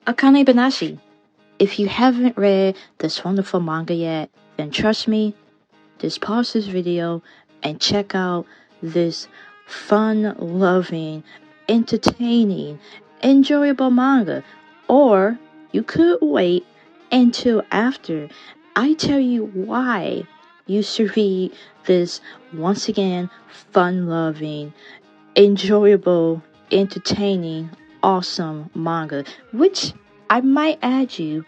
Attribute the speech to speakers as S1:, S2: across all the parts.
S1: Akane Banashi. If you haven't read this wonderful manga yet, then trust me, just pause this video and check out this fun-loving, entertaining, enjoyable manga. Or you could wait until after I tell you why you should read this once again fun-loving, enjoyable, entertaining, awesome manga, which I might add you,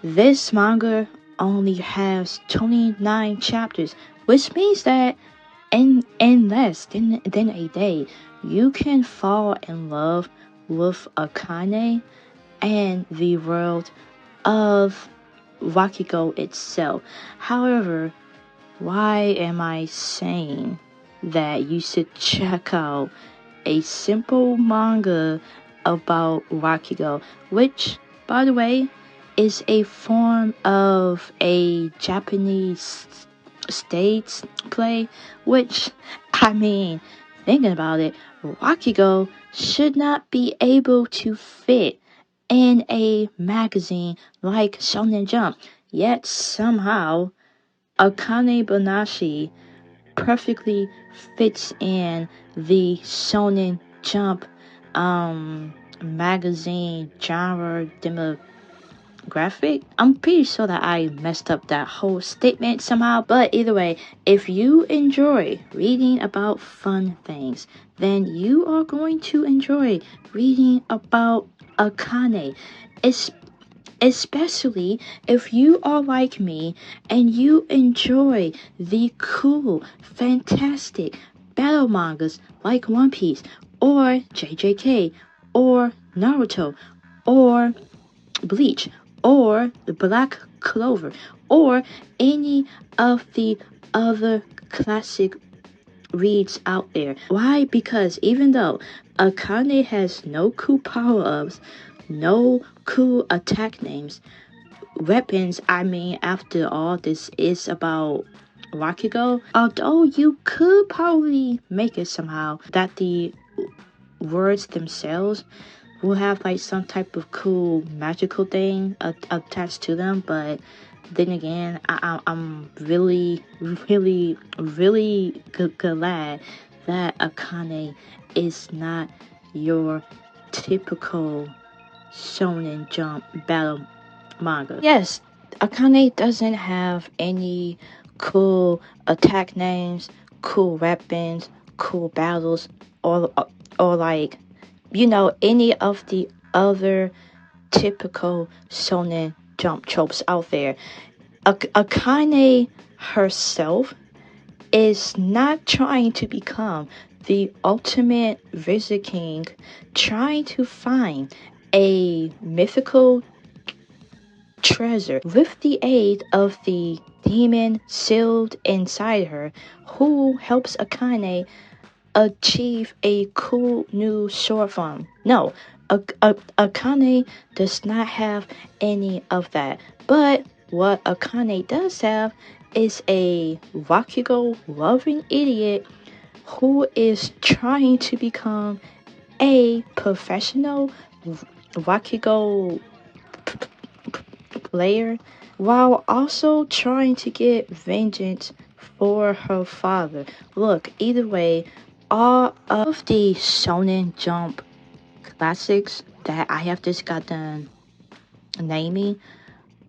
S1: this manga only has 29 chapters, which means that in less than a day, you can fall in love with Akane and the world of Rakugo itself. However, why am I saying that you should check out a simple manga about Rakugo, which, by the way, is a form of a Japanese stage play, which, I mean, thinking about it, Rakugo should not be able to fit in a magazine like Shonen Jump, yet somehow Akane Banashi perfectly fits in the Shonen Jump magazine genre demographic. I'm pretty sure that I messed up that whole statement somehow, but either way, if you enjoy reading about fun things, then you are going to enjoy reading about Akane. Especially if you are like me and you enjoy the cool, fantastic battle mangas like One Piece or JJK or Naruto or Bleach or Black Clover or any of the other classic reads out there. Why? Because even though Akane has no cool power-ups, no cool attack names, weapons, I mean, after all, this is about Rakugo. Although you could probably make it somehow that the words themselves will have like some type of cool magical thing attached to them, but then again, I'm really glad that Akane is not your typical Shonen Jump battle manga. Yes, Akane doesn't have any cool attack names, cool weapons, cool battles, or like, you know, any of the other typical Shonen Jump tropes out there. Akane herself is not trying to become the ultimate Wizard King, trying to find a mythical treasure with the aid of the demon sealed inside her, who helps Akane achieve a cool new sword form. No, Akane does not have any of that. But what Akane does have is a Rakugo loving idiot who is trying to become a professional Rakugo player while also trying to get vengeance for her father. Look, either way, all of the Shonen Jump classics that I have just got done naming,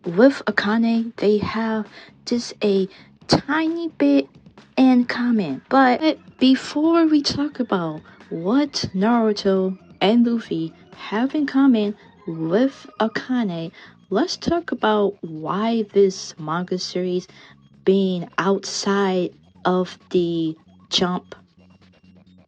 S1: with Akane, they have just a tiny bit in common. But before we talk about what Naruto and Luffy have in common with Akane, let's talk about why this manga series being outside of the Jump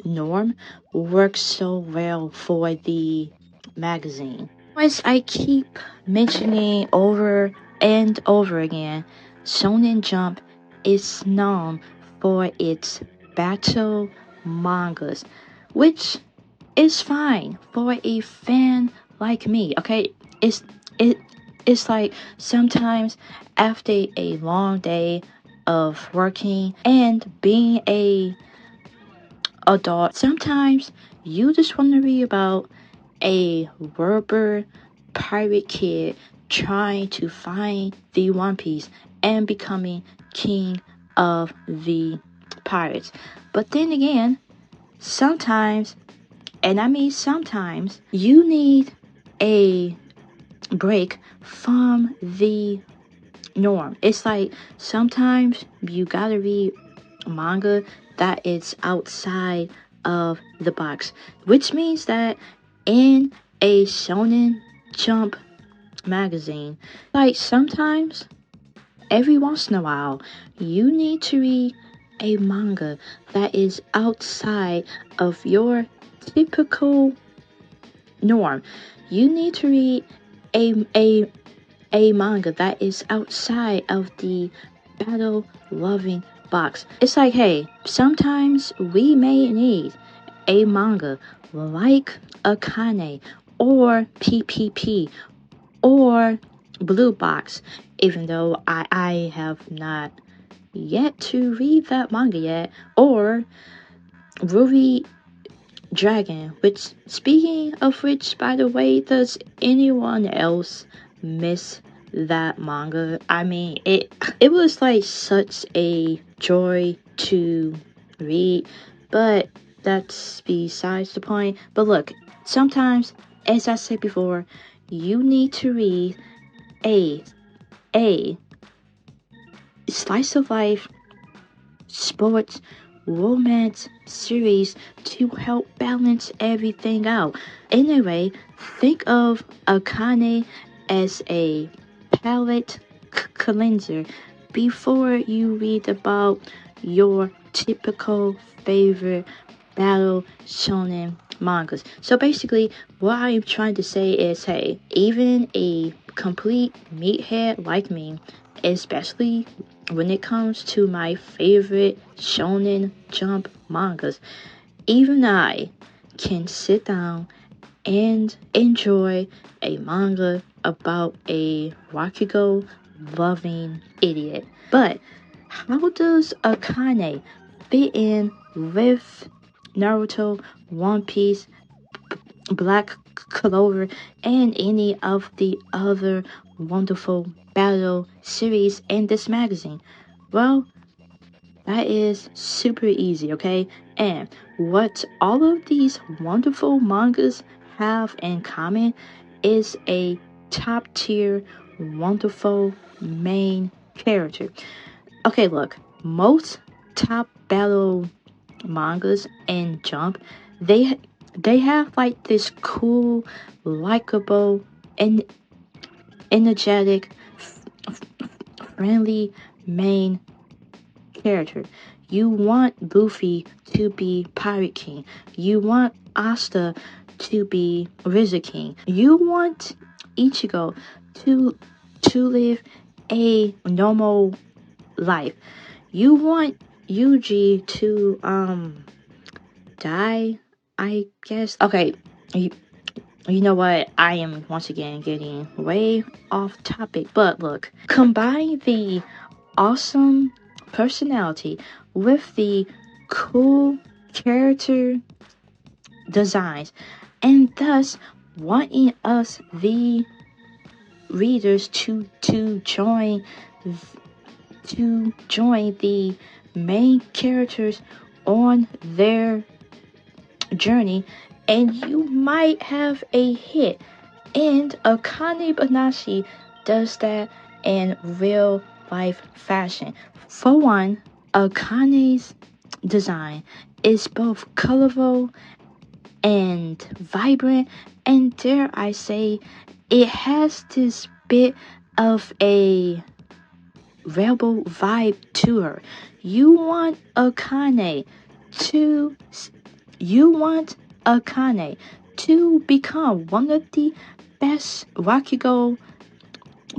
S1: norm works so well for the magazine. As I keep mentioning over and over again, Shonen Jump is known for its battle mangas, which is fine for a fan like me. Okay, it's like sometimes after a long day of working and being a adult, sometimes you just want to read about a rubber pirate kid trying to find the One Piece and becoming king of the pirates. But then again, sometimes, and I mean sometimes, you need a break from the norm. It's like sometimes you gotta read manga that is outside of the box, which means that in a Shonen Jump magazine, like sometimes, every once in a while, you need to read a manga that is outside of your typical norm. You need to read a manga that is outside of the battle loving box. It's like, hey, sometimes we may need a manga like Akane or PPP or Blue Box, even though I have not yet to read that manga yet, or Ruby Dragon, which, speaking of which, by the way, does anyone else miss that manga? I mean, it was like such a joy to read, but that's besides the point. But look, sometimes, as I said before, you need to read a slice of life sports romance series to help balance everything out. Anyway, think of Akane as a palate cleanser before you read about your typical favorite battle shonen mangas. So basically, what I'm trying to say is, hey, even a complete meathead like me, especially when it comes to my favorite Shonen Jump mangas, even I can sit down and enjoy a manga about a Rakugo loving idiot. But how does Akane fit in with Naruto, One Piece, Black Clover, and any of the other wonderful battle series in this magazine? Well, that is super easy, okay? And what all of these wonderful mangas have in common is a top tier, wonderful main character. Okay, look, most top battle mangas and Jump, they have like this cool, likable, and energetic, friendly main character. You want Luffy to be Pirate King. You want Asta to be Rizzo King. You want Ichigo to live a normal life. You want Yuji to die, I guess. Okay, you know what? I am once again getting way off topic, but look, combine the awesome personality with the cool character designs, and thus wanting us, the readers, to join the main characters on their journey, and you might have a hit. And Akane Banashi does that in real life fashion. For one, Akane's design is both colorful and vibrant, and dare I say, it has this bit of a rebel vibe to her. You want Akane to become one of the best Rakugo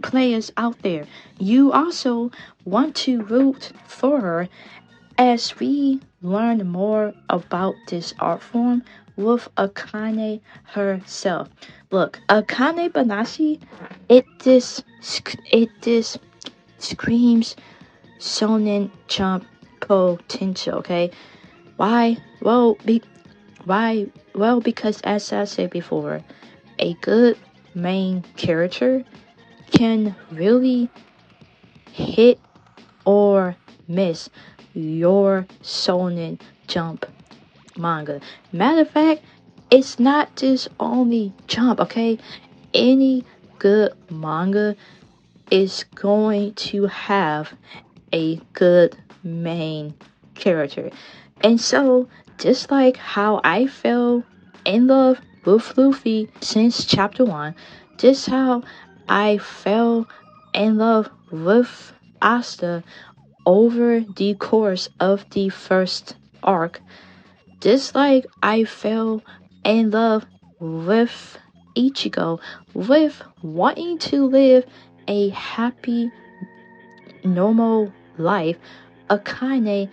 S1: players out there. You also want to root for her as we learn more about this art form with Akane herself. Look, Akane Banashi, it just screams Shonen Jump potential, okay? Why? Well, because as I said before, a good main character can really hit or miss your Shonen Jump manga. Matter of fact, it's not just only Jump, okay? Any good manga is going to have a good main character. And so, just like how I fell in love with Luffy since chapter 1, just how I fell in love with Asta over the course of the first arc, just like I fell in love with Ichigo, with wanting to live a happy, normal life, Akane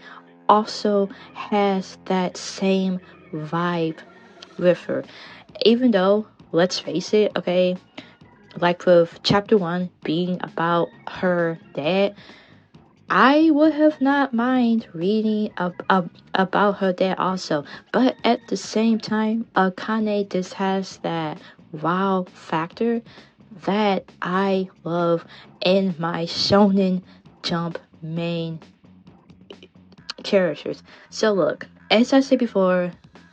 S1: also has that same vibe with her. Even though, let's face it, okay, like with chapter 1 being about her dad, I would have not mind reading about her dad also. But at the same time, Akane just has that wow factor that I love in my Shonen Jump main characters. So look, as I said before,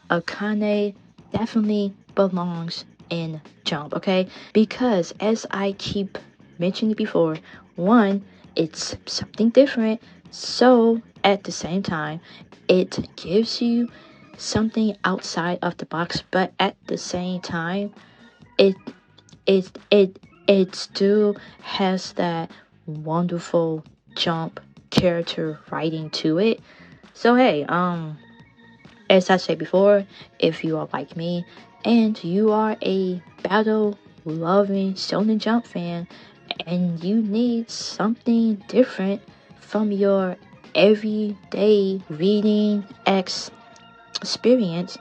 S1: Akane definitely belongs in Jump, okay? Because as I keep mentioning before, one, it's something different, so at the same time, it gives you something outside of the box, but at the same time, it it it it still has that wonderful Jump character writing to it. So hey, as I said before, if you are like me and you are a battle loving Shonen Jump fan and you need something different from your everyday reading experience,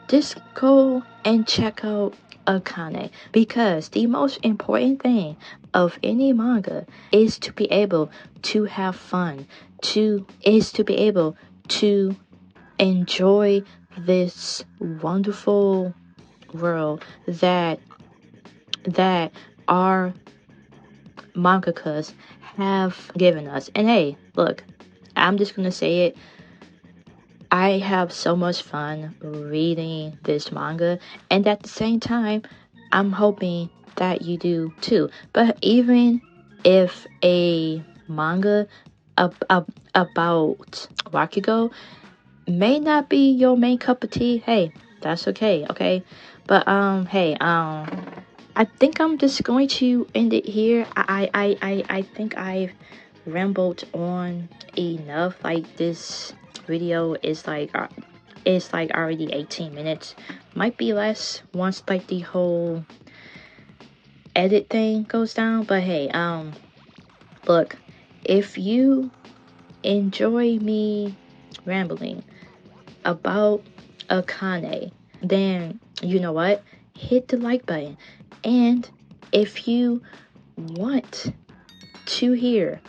S1: just go and check out Akane, because the most important thing of any manga is to be able to have fun, to be able to enjoy this wonderful world that our mangakas have given us. And hey, look, I'm just gonna say it, I have so much fun reading this manga, and at the same time, I'm hoping that you do too. But even if a manga about Rakugo may not be your main cup of tea, hey, that's okay, okay? But hey, I think I'm just going to end it here. I think I've rambled on enough. Like, this video is like already 18 minutes. Might be less once like the whole edit thing goes down. But hey, look, if you enjoy me rambling about Akane, then you know what? Hit the like button. And if you want to hear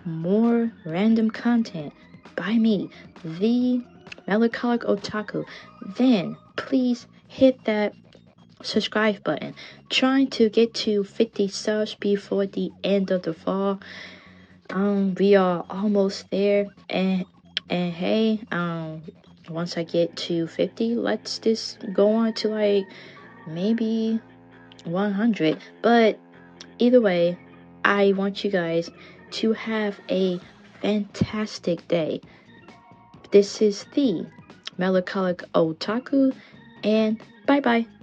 S1: more random content by me, the Melancholic Otaku, then please hit that subscribe button. Trying to get to 50 subs before the end of the fall. We are almost there, and hey, once I get to 50, let's just go on to like maybe 100. But either way, I want you guys to have a fantastic day. This is the Melancholic Otaku, and bye bye.